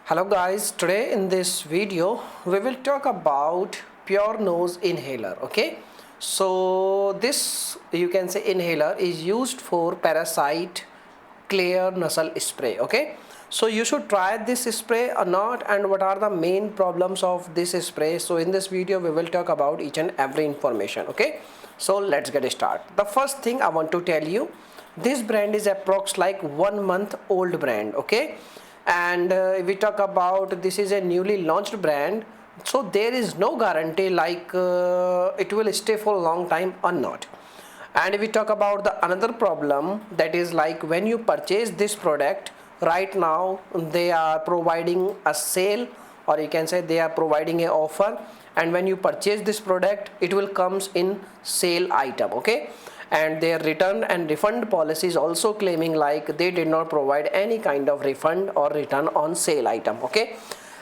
Hello guys, today in this video we will talk about Purinose Inhaler. Okay, so this you can say inhaler is used for parasite clear nasal spray. Okay, so you should try this spray or not, and what are the main problems of this spray. So in this video we will talk about each and every information. Okay, so let's get started. The first thing I want to tell you, this brand is approx like 1 month old brand. Okay, and if we talk about, this is a newly launched brand, so there is no guarantee like it will stay for a long time or not. And if we talk about the another problem, that is like when you purchase this product, right now they are providing a sale, or you can say they are providing a offer, and when you purchase this product it will comes in sale item. Okay, and their return and refund policy is also claiming like they did not provide any kind of refund or return on sale item. Okay,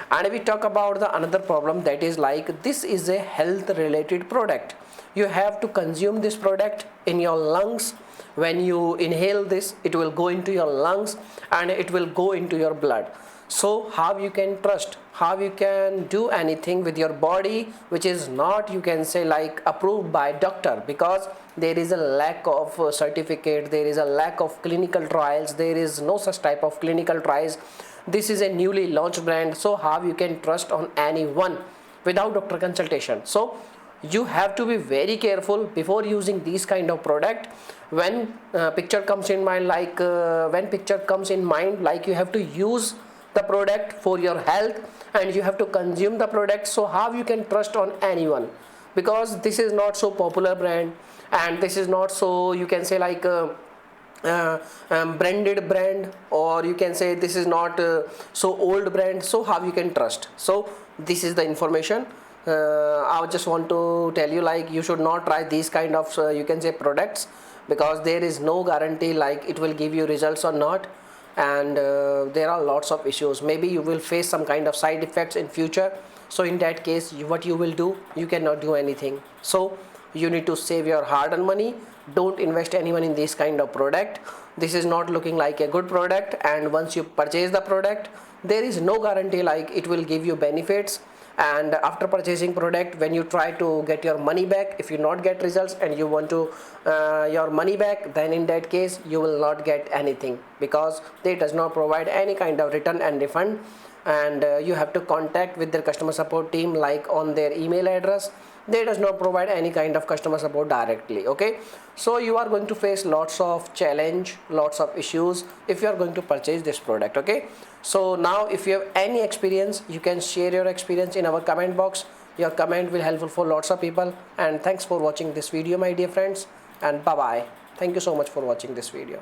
and we talk about the another problem, that is like this is a health related product. You have to consume this product in your lungs. When you inhale this, it will go into your lungs and it will go into your blood. So how you can trust, how you can do anything with your body which is not, you can say, like approved by doctor, because there is a lack of certificate, there is a lack of clinical trials, there is no such type of clinical trials. This is a newly launched brand, so how you can trust on anyone without doctor consultation? So you have to be very careful before using these kind of product. When picture comes in mind, like you have to use the product for your health and you have to consume the product. So how you can trust on anyone, because this is not so popular brand, and this is not so, you can say, like branded brand, or you can say this is not so old brand. So how you can trust? So this is the information. I just want to tell you, like you should not try these kind of you can say products, because there is no guarantee like it will give you results or not, and there are lots of issues. Maybe you will face some kind of side effects in future. So in that case, what you will do, you cannot do anything. So you need to save your hard-earned money. Don't invest anyone in this kind of product. This is not looking like a good product, and once you purchase the product, there is no guarantee like it will give you benefits. And after purchasing product, when you try to get your money back, if you not get results and you want to your money back, then in that case you will not get anything, because they does not provide any kind of return and refund. And you have to contact with their customer support team, like on their email address. They does not provide any kind of customer support directly. Okay, so you are going to face lots of challenge, lots of issues if you are going to purchase this product. Okay, so now if you have any experience, you can share your experience in our comment box. Your comment will helpful for lots of people. And thanks for watching this video, my dear friends, and bye bye. Thank you so much for watching this video.